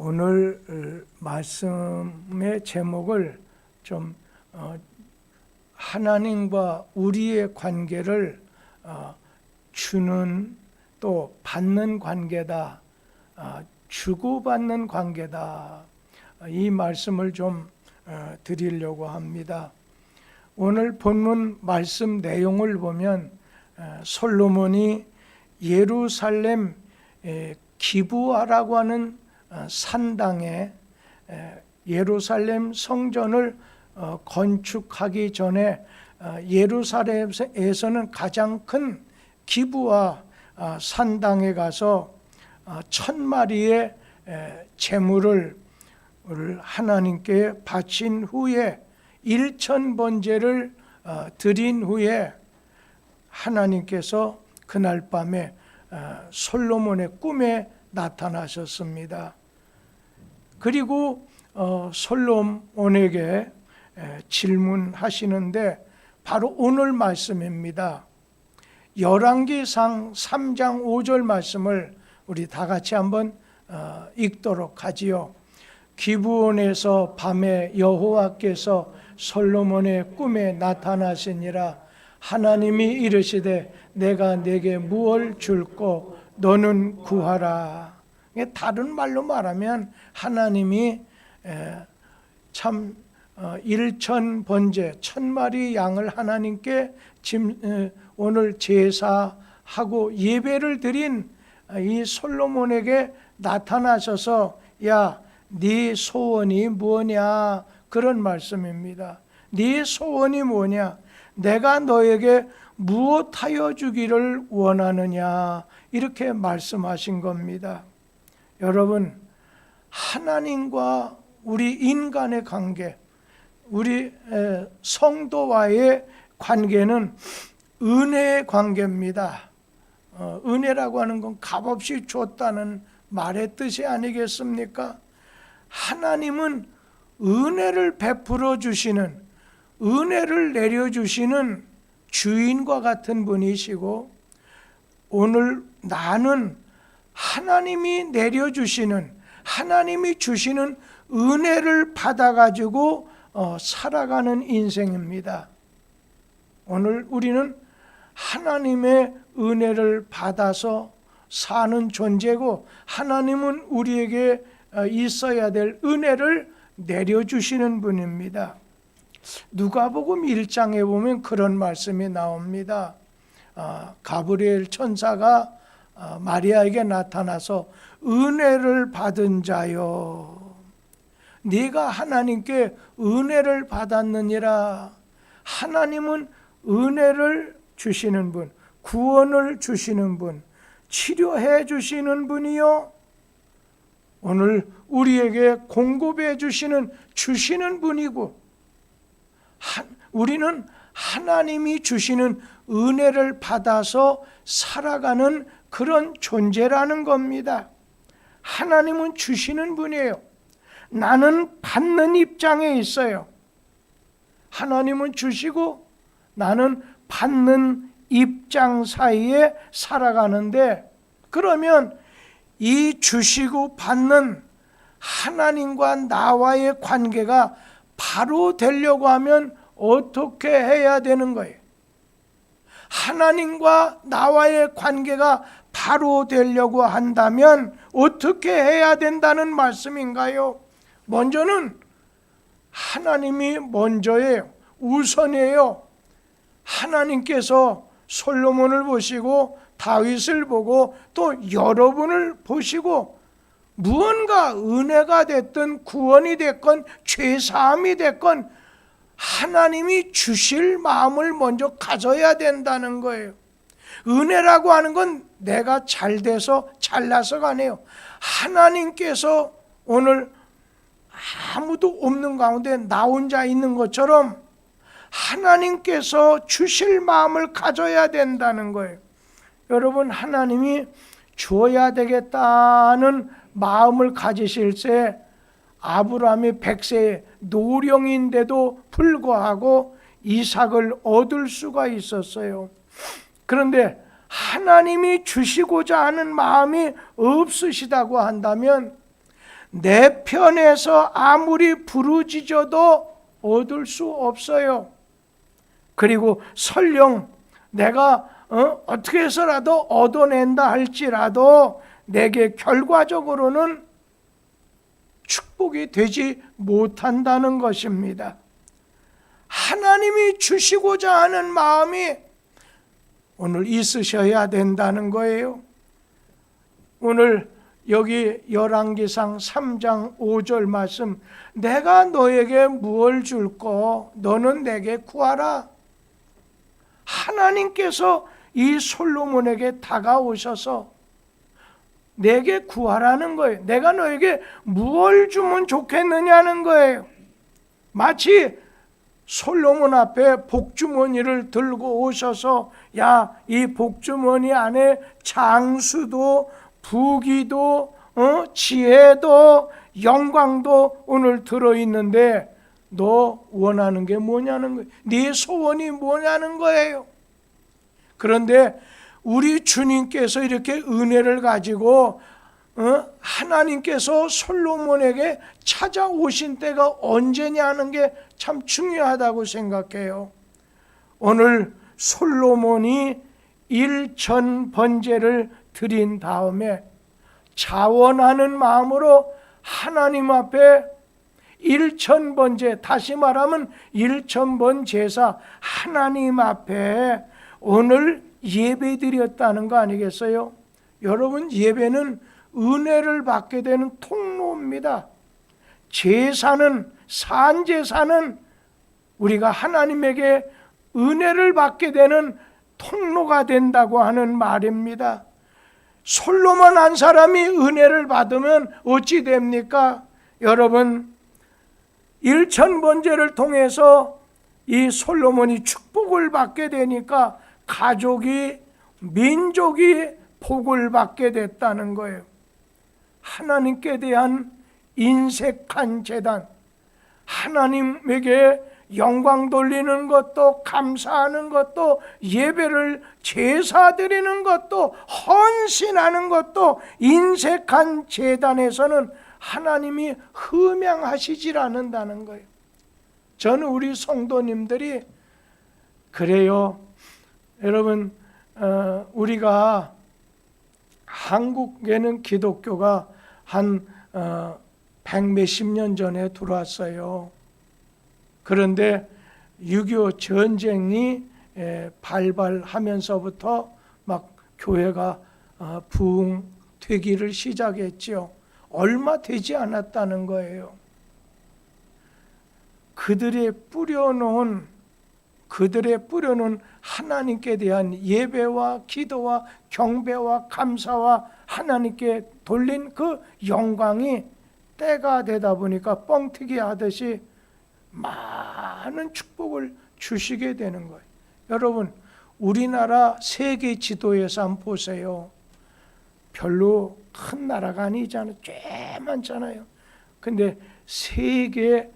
오늘 말씀의 제목을 좀 하나님과 우리의 관계를 주는 또 받는 관계다, 주고받는 관계다, 이 말씀을 좀 드리려고 합니다. 오늘 본문 말씀 내용을 보면 솔로몬이 예루살렘 기브아라고 하는 산당에 예루살렘 성전을 건축하기 전에 예루살렘에서는 가장 큰 기브아 산당에 가서 1000마리의 제물을 하나님께 바친 후에 1000번제를 드린 후에 하나님께서 그날 밤에 솔로몬의 꿈에 나타나셨습니다. 그리고 솔로몬에게 질문하시는데 바로 오늘 말씀입니다. 열왕기상 3장 5절 말씀을 우리 다 같이 한번 읽도록 하지요. 기브온에서 밤에 여호와께서 솔로몬의 꿈에 나타나시니라. 하나님이 이르시되 내가 내게 무엇을 줄꼬 너는 구하라. 다른 말로 말하면 하나님이 참 1000번제 1000마리 양을 하나님께 오늘 제사하고 예배를 드린 이 솔로몬에게 나타나셔서 야, 네 소원이 뭐냐, 그런 말씀입니다. 네 소원이 뭐냐, 내가 너에게 무엇하여 주기를 원하느냐, 이렇게 말씀하신 겁니다. 여러분, 하나님과 우리 인간의 관계, 우리 성도와의 관계는 은혜의 관계입니다. 은혜라고 하는 건 값없이 줬다는 말의 뜻이 아니겠습니까? 하나님은 은혜를 베풀어 주시는, 은혜를 내려주시는 주인과 같은 분이시고, 오늘 나는 하나님이 내려주시는, 하나님이 주시는 은혜를 받아가지고 살아가는 인생입니다. 오늘 우리는 하나님의 은혜를 받아서 사는 존재고, 하나님은 우리에게 있어야 될 은혜를 내려주시는 분입니다. 누가복음 1장에 보면 그런 말씀이 나옵니다. 가브리엘 천사가 마리아에게 나타나서 은혜를 받은 자여, 네가 하나님께 은혜를 받았느니라. 하나님은 은혜를 주시는 분, 구원을 주시는 분, 치료해 주시는 분이요, 오늘 우리에게 공급해 주시는 분이고, 우리는 하나님이 주시는 은혜를 받아서 살아가는 그런 존재라는 겁니다. 하나님은 주시는 분이에요. 나는 받는 입장에 있어요. 하나님은 주시고 나는 받는 입장 사이에 살아가는데, 그러면 이 주시고 받는 하나님과 나와의 관계가 바로 되려고 하면 어떻게 해야 되는 거예요? 하나님과 나와의 관계가 바로 되려고 한다면 어떻게 해야 된다는 말씀인가요? 먼저는 하나님이 먼저예요. 우선이에요. 하나님께서 솔로몬을 보시고 다윗을 보고 또 여러분을 보시고 무언가 은혜가 됐든 구원이 됐건 죄사함이 됐건 하나님이 주실 마음을 먼저 가져야 된다는 거예요. 은혜라고 하는 건 내가 잘 돼서 잘나서가 아니에요. 하나님께서 오늘 아무도 없는 가운데 나 혼자 있는 것처럼 하나님께서 주실 마음을 가져야 된다는 거예요. 여러분, 하나님이 줘야 되겠다는 마음을 가지실 때 아브라함이 100세의 노령인데도 불구하고 이삭을 얻을 수가 있었어요. 그런데 하나님이 주시고자 하는 마음이 없으시다고 한다면 내 편에서 아무리 부르짖어도 얻을 수 없어요. 그리고 설령 내가 어떻게 해서라도 얻어낸다 할지라도 내게 결과적으로는 축복이 되지 못한다는 것입니다. 하나님이 주시고자 하는 마음이 오늘 있으셔야 된다는 거예요. 오늘 여기 열왕기상 3장 5절 말씀, 내가 너에게 무엇을 줄꼬 너는 내게 구하라. 하나님께서 이 솔로몬에게 다가오셔서 내게 구하라는 거예요. 내가 너에게 무엇을 주면 좋겠느냐는 거예요. 마치 솔로몬 앞에 복주머니를 들고 오셔서 야, 이 복주머니 안에 장수도 부귀도 지혜도 영광도 오늘 들어있는데 너 원하는 게 뭐냐는 거예요. 네 소원이 뭐냐는 거예요. 그런데 우리 주님께서 이렇게 은혜를 가지고 하나님께서 솔로몬에게 찾아오신 때가 언제냐는 게 참 중요하다고 생각해요. 오늘 솔로몬이 일천 번제를 드린 다음에 자원하는 마음으로 하나님 앞에 일천 번제, 다시 말하면 일천 번 제사, 하나님 앞에 오늘 예배 드렸다는 거 아니겠어요? 여러분, 예배는 은혜를 받게 되는 통로입니다. 제사는, 산제사는 우리가 하나님에게 은혜를 받게 되는 통로가 된다고 하는 말입니다. 솔로몬 한 사람이 은혜를 받으면 어찌 됩니까? 여러분, 일천번제를 통해서 이 솔로몬이 축복을 받게 되니까 가족이, 민족이 복을 받게 됐다는 거예요. 하나님께 대한 인색한 제단, 하나님에게 영광 돌리는 것도, 감사하는 것도, 예배를 제사 드리는 것도, 헌신하는 것도 인색한 제단에서는 하나님이 흠양하시질 않는다는 거예요. 저는 우리 성도님들이 그래요. 여러분, 우리가 한국에는 기독교가 한 100몇십 년 전에 들어왔어요. 그런데 6.25 전쟁이 발발하면서부터 막 교회가 부흥되기를 시작했죠. 얼마 되지 않았다는 거예요. 그들의 뿌려놓은 하나님께 대한 예배와 기도와 경배와 감사와 하나님께 돌린 그 영광이 때가 되다 보니까 뻥튀기 하듯이 많은 축복을 주시게 되는 거예요. 여러분, 우리나라 세계 지도에서 한번 보세요. 별로 큰 나라가 아니잖아요. 꽤 많잖아요. 근데 세계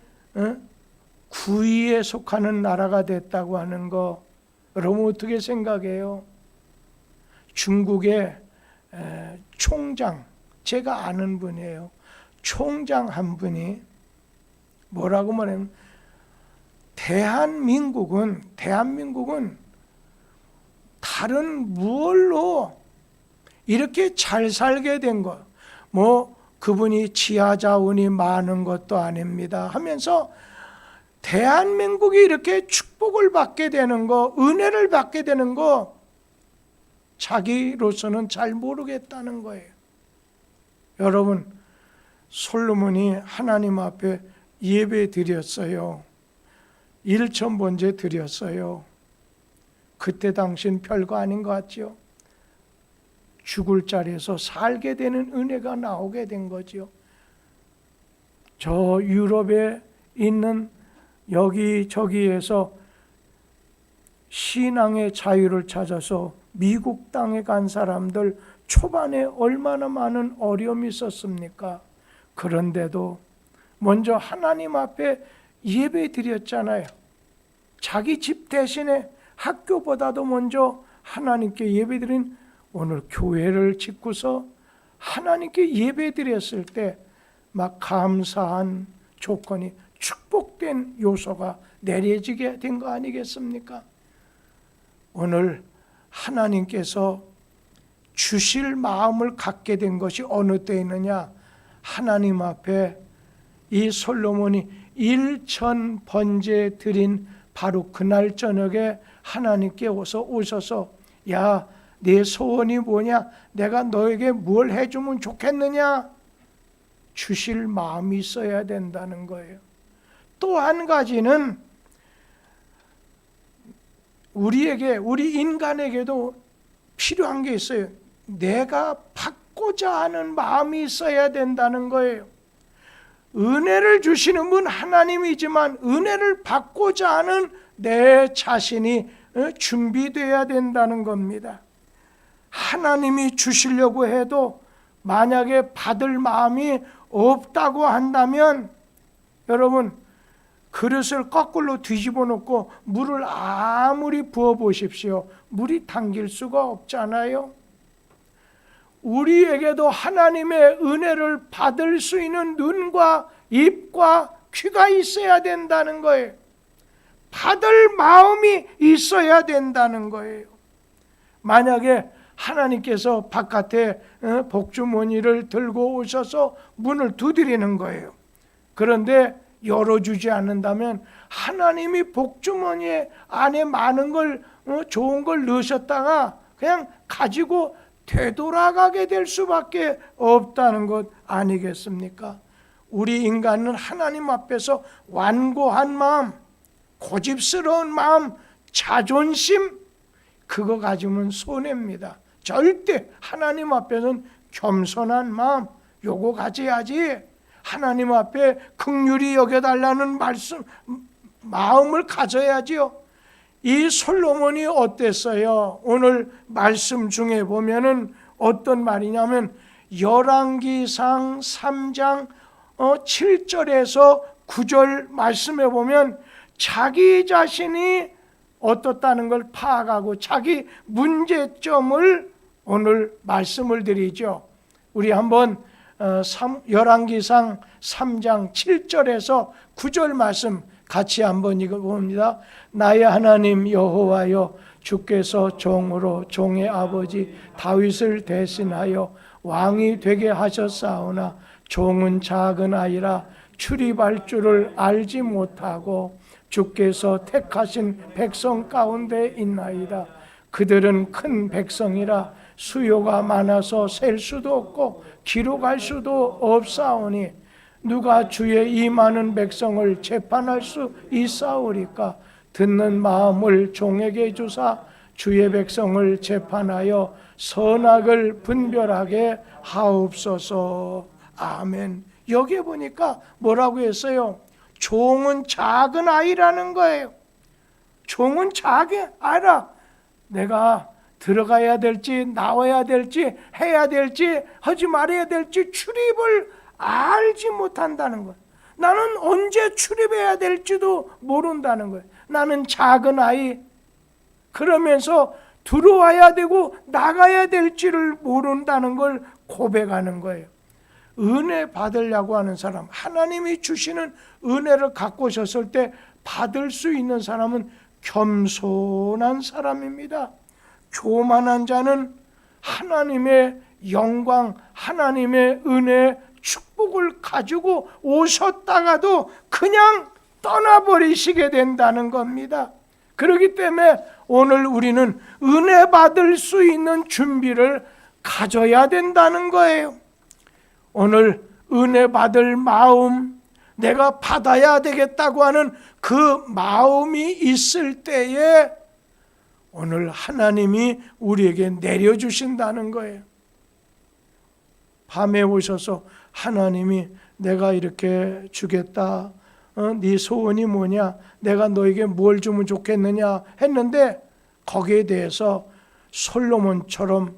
9위에 속하는 나라가 됐다고 하는 거 여러분 어떻게 생각해요? 중국의 총장, 제가 아는 분이에요. 총장 한 분이 뭐라고 말하면 대한민국은 다른 무얼로 이렇게 잘 살게 된 것, 그분이 지하 자원이 많은 것도 아닙니다 하면서 대한민국이 이렇게 축복을 받게 되는 거, 은혜를 받게 되는 거 자기로서는 잘 모르겠다는 거예요. 여러분, 솔로몬이 하나님 앞에 예배 드렸어요. 일천번제 드렸어요. 그때 당신 별거 아닌 것 같죠? 죽을 자리에서 살게 되는 은혜가 나오게 된 거죠. 저 유럽에 있는 여기저기에서 신앙의 자유를 찾아서 미국 땅에 간 사람들 초반에 얼마나 많은 어려움이 있었습니까? 그런데도 먼저 하나님 앞에 예배 드렸잖아요. 자기 집 대신에 학교보다도 먼저 하나님께 예배 드린, 오늘 교회를 짓고서 하나님께 예배 드렸을 때 막 감사한 조건이 축복된 요소가 내려지게 된 거 아니겠습니까? 오늘 하나님께서 주실 마음을 갖게 된 것이 어느 때 있느냐? 하나님 앞에 이 솔로몬이 1천 번제 드린 바로 그날 저녁에 하나님께 오셔서 야, 내 소원이 뭐냐? 내가 너에게 뭘 해주면 좋겠느냐? 주실 마음이 있어야 된다는 거예요. 또 한 가지는 우리 인간에게도 필요한 게 있어요. 내가 받고자 하는 마음이 있어야 된다는 거예요. 은혜를 주시는 분 하나님이지만 은혜를 받고자 하는 내 자신이 준비되어야 된다는 겁니다. 하나님이 주시려고 해도 만약에 받을 마음이 없다고 한다면 여러분 그릇을 거꾸로 뒤집어 놓고 물을 아무리 부어 보십시오. 물이 당길 수가 없잖아요. 우리에게도 하나님의 은혜를 받을 수 있는 눈과 입과 귀가 있어야 된다는 거예요. 받을 마음이 있어야 된다는 거예요. 만약에 하나님께서 바깥에 복주머니를 들고 오셔서 문을 두드리는 거예요. 그런데 열어주지 않는다면 하나님이 복주머니 안에 많은 걸 좋은 걸 넣으셨다가 그냥 가지고 되돌아가게 될 수밖에 없다는 것 아니겠습니까? 우리 인간은 하나님 앞에서 완고한 마음, 고집스러운 마음, 자존심 그거 가지면 손해입니다. 절대 하나님 앞에서는 겸손한 마음 요거 가져야지. 하나님 앞에 긍휼히 여겨달라는 마음을 가져야지요. 이 솔로몬이 어땠어요? 오늘 말씀 중에 보면은 어떤 말이냐면 열왕기상 3장 7절에서 9절 말씀에 보면 자기 자신이 어떻다는 걸 파악하고 자기 문제점을 오늘 말씀을 드리죠. 우리 한번 열왕기상 3장 7절에서 9절 말씀 같이 한번 읽어봅니다. 나의 하나님 여호와여, 주께서 종으로 종의 아버지 다윗을 대신하여 왕이 되게 하셨사오나 종은 작은 아이라 출입할 줄을 알지 못하고 주께서 택하신 백성 가운데 있나이다. 그들은 큰 백성이라 수요가 많아서 셀 수도 없고 기록할 수도 없사오니 누가 주의 이 많은 백성을 재판할 수 있사오리까? 듣는 마음을 종에게 주사 주의 백성을 재판하여 선악을 분별하게 하옵소서. 아멘. 여기에 보니까 뭐라고 했어요? 종은 작은 아이라는 거예요. 종은 작은 아이라. 내가 들어가야 될지 나와야 될지 해야 될지 하지 말아야 될지 출입을 알지 못한다는 거예요. 나는 언제 출입해야 될지도 모른다는 거예요. 나는 작은 아이. 그러면서 들어와야 되고 나가야 될지를 모른다는 걸 고백하는 거예요. 은혜 받으려고 하는 사람, 하나님이 주시는 은혜를 갖고 오셨을 때 받을 수 있는 사람은 겸손한 사람입니다. 교만한 자는 하나님의 영광, 하나님의 은혜, 축복을 가지고 오셨다가도 그냥 떠나버리시게 된다는 겁니다. 그렇기 때문에 오늘 우리는 은혜 받을 수 있는 준비를 가져야 된다는 거예요. 오늘 은혜 받을 마음, 내가 받아야 되겠다고 하는 그 마음이 있을 때에 오늘 하나님이 우리에게 내려주신다는 거예요. 밤에 오셔서 하나님이 내가 이렇게 주겠다. 네 소원이 뭐냐? 내가 너에게 뭘 주면 좋겠느냐? 했는데 거기에 대해서 솔로몬처럼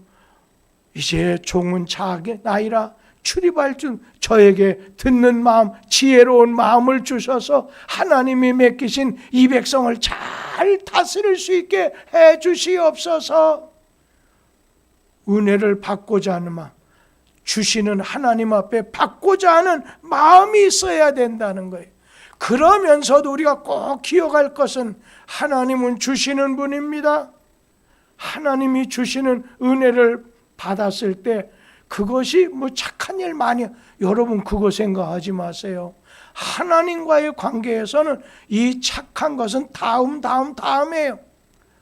이제 종은 작은 아이라 출입할 줄 저에게 듣는 마음, 지혜로운 마음을 주셔서 하나님이 맡기신 이 백성을 잘 다스릴 수 있게 해 주시옵소서. 은혜를 받고자 하는 마음, 주시는 하나님 앞에 받고자 하는 마음이 있어야 된다는 거예요. 그러면서도 우리가 꼭 기억할 것은 하나님은 주시는 분입니다. 하나님이 주시는 은혜를 받았을 때 그것이 뭐 착한 일 많이, 여러분 그거 생각하지 마세요. 하나님과의 관계에서는 이 착한 것은 다음이에요.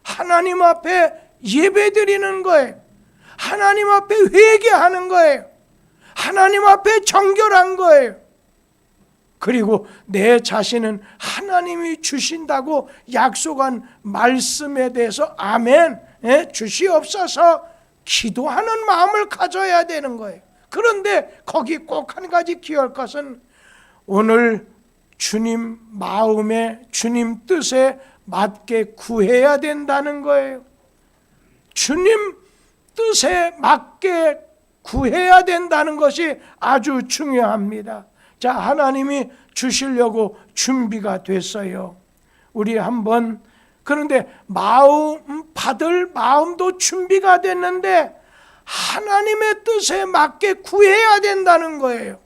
하나님 앞에 예배드리는 거예요. 하나님 앞에 회개하는 거예요. 하나님 앞에 정결한 거예요. 그리고 내 자신은 하나님이 주신다고 약속한 말씀에 대해서 아멘 주시옵소서 기도하는 마음을 가져야 되는 거예요. 그런데 거기 꼭 한 가지 기억할 것은 오늘 주님 마음에 주님 뜻에 맞게 구해야 된다는 거예요. 주님 뜻에 맞게 구해야 된다는 것이 아주 중요합니다. 자, 하나님이 주시려고 준비가 됐어요. 우리 한번, 그런데 받을 마음도 준비가 됐는데 하나님의 뜻에 맞게 구해야 된다는 거예요.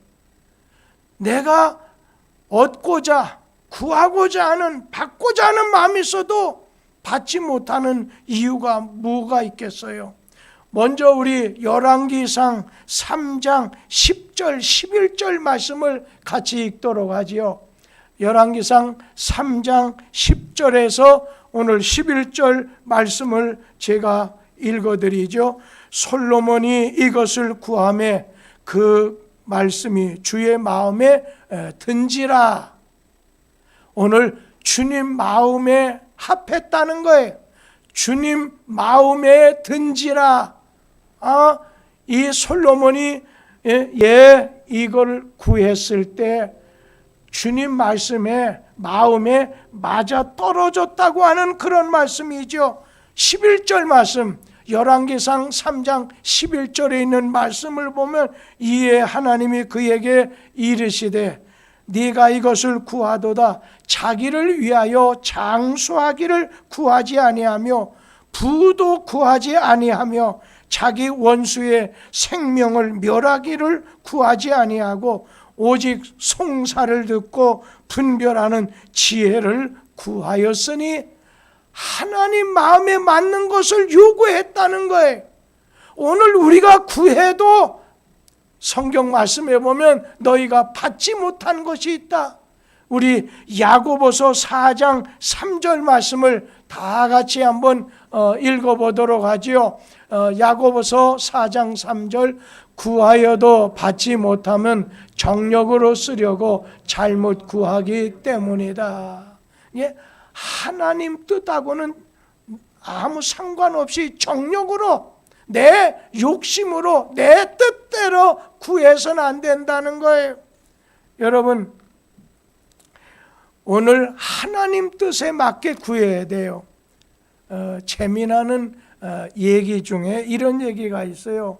내가 얻고자, 구하고자 하는, 받고자 하는 마음이 있어도 받지 못하는 이유가 뭐가 있겠어요? 먼저 우리 열왕기상 3장 10절 11절 말씀을 같이 읽도록 하지요. 열왕기상 3장 10절에서 오늘 11절 말씀을 제가 읽어드리죠. 솔로몬이 이것을 구하매 그 말씀이 주의 마음에 든지라. 오늘 주님 마음에 합했다는 거예요. 주님 마음에 든지라. 이 솔로몬이 이걸 구했을 때 주님 말씀에 마음에 맞아 떨어졌다고 하는 그런 말씀이죠. 11절 말씀, 열왕기상 3장 11절에 있는 말씀을 보면 이에 하나님이 그에게 이르시되 네가 이것을 구하도다 자기를 위하여 장수하기를 구하지 아니하며 부도 구하지 아니하며 자기 원수의 생명을 멸하기를 구하지 아니하고 오직 송사를 듣고 분별하는 지혜를 구하였으니 하나님 마음에 맞는 것을 요구했다는 거예요. 오늘 우리가 구해도 성경 말씀에 보면 너희가 받지 못한 것이 있다. 우리 야고보서 4장 3절 말씀을 다 같이 한번 읽어보도록 하지요. 야고보서 4장 3절 구하여도 받지 못하면 정력으로 쓰려고 잘못 구하기 때문이다. 예, 하나님 뜻하고는 아무 상관없이 정력으로 내 욕심으로 내 뜻대로 구해서는 안 된다는 거예요. 여러분 오늘 하나님 뜻에 맞게 구해야 돼요. 재미나는 얘기 중에 이런 얘기가 있어요.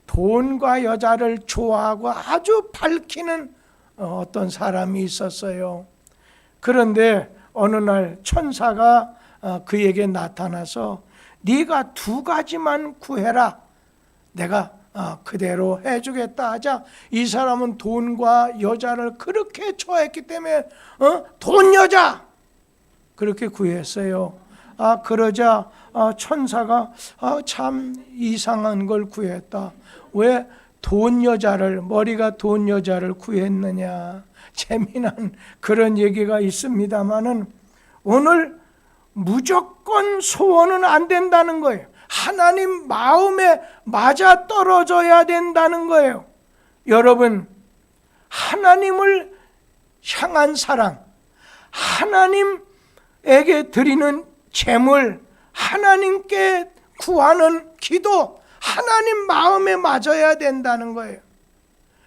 돈과 여자를 좋아하고 아주 밝히는 어떤 사람이 있었어요. 그런데 어느 날 천사가 그에게 나타나서 네가 2가지만 구해라. 내가 그대로 해주겠다 하자 이 사람은 돈과 여자를 그렇게 좋아했기 때문에 돈 여자 그렇게 구했어요. 그러자 천사가 참 이상한 걸 구했다. 왜 돈 여자를, 머리가 돈 여자를 구했느냐. 재미난 그런 얘기가 있습니다마는 오늘 무조건 소원은 안 된다는 거예요. 하나님 마음에 맞아 떨어져야 된다는 거예요. 여러분 하나님을 향한 사랑, 하나님에게 드리는 제물, 하나님께 구하는 기도, 하나님 마음에 맞아야 된다는 거예요.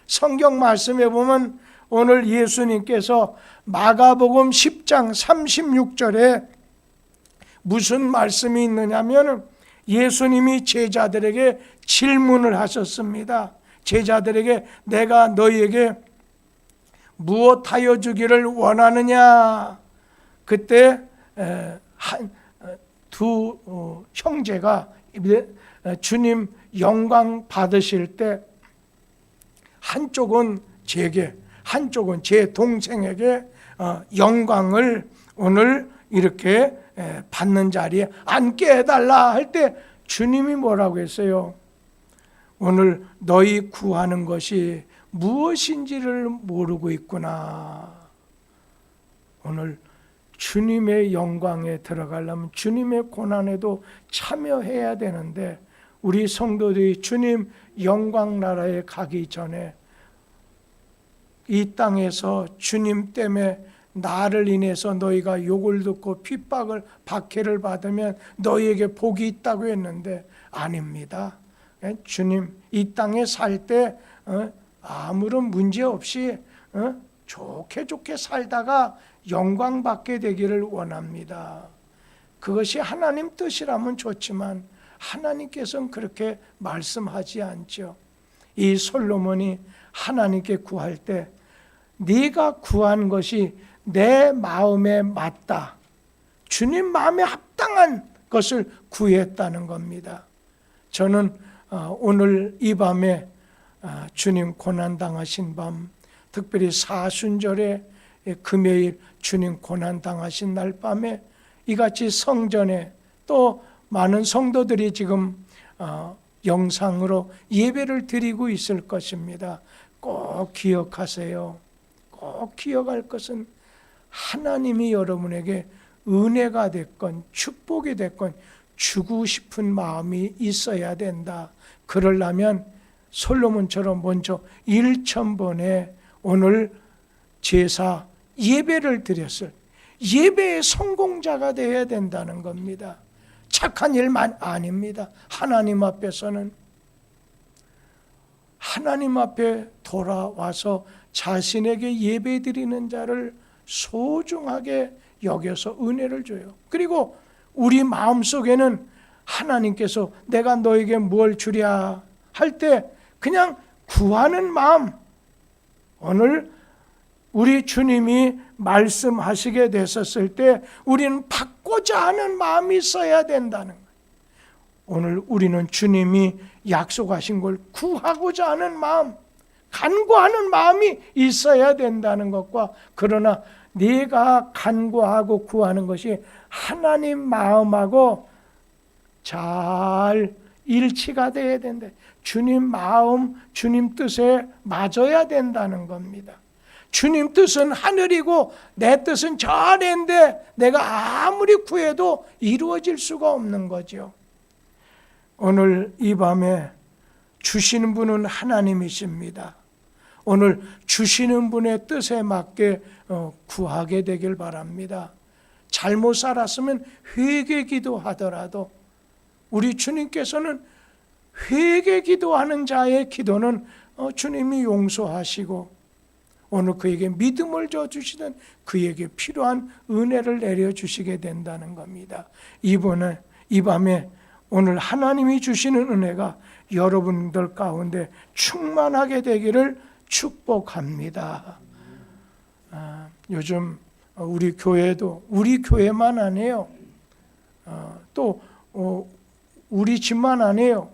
성경 말씀에 보면 오늘 예수님께서 마가복음 10장 36절에 무슨 말씀이 있느냐면 예수님이 제자들에게 질문을 하셨습니다. 제자들에게 내가 너희에게 무엇하여 주기를 원하느냐. 그때 두 형제가 주님 영광 받으실 때 한쪽은 제게, 한쪽은 제 동생에게 영광을 오늘 이렇게 받는 자리에 앉게 해달라 할 때 주님이 뭐라고 했어요? 오늘 너희 구하는 것이 무엇인지를 모르고 있구나. 오늘 주님의 영광에 들어가려면 주님의 고난에도 참여해야 되는데 우리 성도들이 주님 영광 나라에 가기 전에 이 땅에서 주님 때문에 나를 인해서 너희가 욕을 듣고 핍박을 박해를 받으면 너희에게 복이 있다고 했는데 아닙니다. 주님 이 땅에 살 때 아무런 문제 없이 좋게 살다가 영광 받게 되기를 원합니다. 그것이 하나님 뜻이라면 좋지만 하나님께서는 그렇게 말씀하지 않죠. 이 솔로몬이 하나님께 구할 때 네가 구한 것이 내 마음에 맞다, 주님 마음에 합당한 것을 구했다는 겁니다. 저는 오늘 이 밤에 주님 고난당하신 밤, 특별히 사순절에 금요일 주님 고난당하신 날 밤에 이같이 성전에 또 많은 성도들이 지금 영상으로 예배를 드리고 있을 것입니다. 꼭 기억하세요. 꼭 기억할 것은 하나님이 여러분에게 은혜가 됐건 축복이 됐건 주고 싶은 마음이 있어야 된다. 그러려면 솔로몬처럼 먼저 1000번에 오늘 제사 예배를 드렸을 예배의 성공자가 되어야 된다는 겁니다. 착한 일만 아닙니다. 하나님 앞에서는 하나님 앞에 돌아와서 자신에게 예배드리는 자를 소중하게 여겨서 은혜를 줘요. 그리고 우리 마음속에는 하나님께서 내가 너에게 뭘 주랴 할 때 그냥 구하는 마음, 오늘 우리 주님이 말씀하시게 됐었을 때 우리는 받고자 하는 마음이 있어야 된다는 거예요. 오늘 우리는 주님이 약속하신 걸 구하고자 하는 마음, 간구하는 마음이 있어야 된다는 것과, 그러나 네가 간구하고 구하는 것이 하나님 마음하고 잘 일치가 돼야 된다. 주님 마음, 주님 뜻에 맞아야 된다는 겁니다. 주님 뜻은 하늘이고 내 뜻은 저 아래인데 내가 아무리 구해도 이루어질 수가 없는 거죠. 오늘 이 밤에 주시는 분은 하나님이십니다. 오늘 주시는 분의 뜻에 맞게 구하게 되길 바랍니다. 잘못 살았으면 회개 기도하더라도 우리 주님께서는 회개 기도하는 자의 기도는 주님이 용서하시고 오늘 그에게 믿음을 줘주시든 그에게 필요한 은혜를 내려주시게 된다는 겁니다. 이 밤에 오늘 하나님이 주시는 은혜가 여러분들 가운데 충만하게 되기를 축복합니다. 요즘 우리 교회도 우리 교회만 아니에요. 또 우리 집만 아니에요.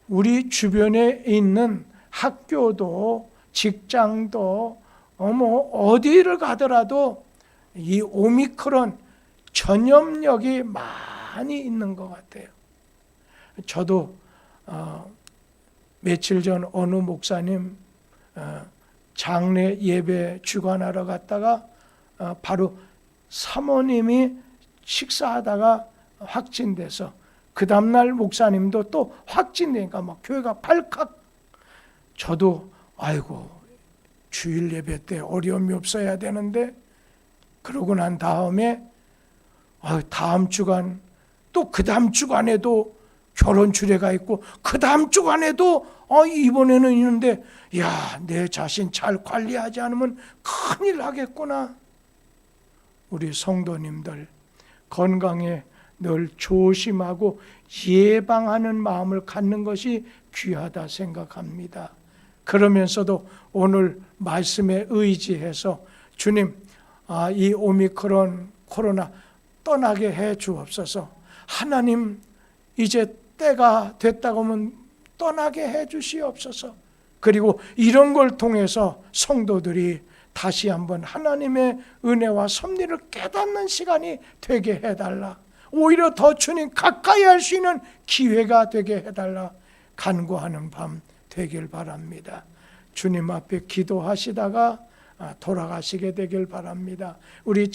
우리 주변에 있는 학교도 직장도 어디를 가더라도 이 오미크론 전염력이 많이 있는 것 같아요. 저도 며칠 전 어느 목사님 장례 예배 주관하러 갔다가 바로 사모님이 식사하다가 확진돼서 그 다음날 목사님도 또 확진되니까 막 교회가 발칵. 저도 아이고 주일 예배 때 어려움이 없어야 되는데, 그러고 난 다음에 다음 주간 또 그 다음 주간에도 결혼 주례가 있고 그 다음 주간에도 이번에는 있는데 내 자신 잘 관리하지 않으면 큰일 나겠구나. 우리 성도님들 건강에 늘 조심하고 예방하는 마음을 갖는 것이 귀하다 생각합니다. 그러면서도 오늘 말씀에 의지해서 주님 이 오미크론 코로나 떠나게 해 주옵소서. 하나님 이제 때가 됐다고 하면 떠나게 해 주시옵소서. 그리고 이런 걸 통해서 성도들이 다시 한번 하나님의 은혜와 섭리를 깨닫는 시간이 되게 해달라. 오히려 더 주님 가까이 할 수 있는 기회가 되게 해달라. 간구하는 밤 되길 바랍니다. 주님 앞에 기도하시다가 돌아가시게 되길 바랍니다. 우리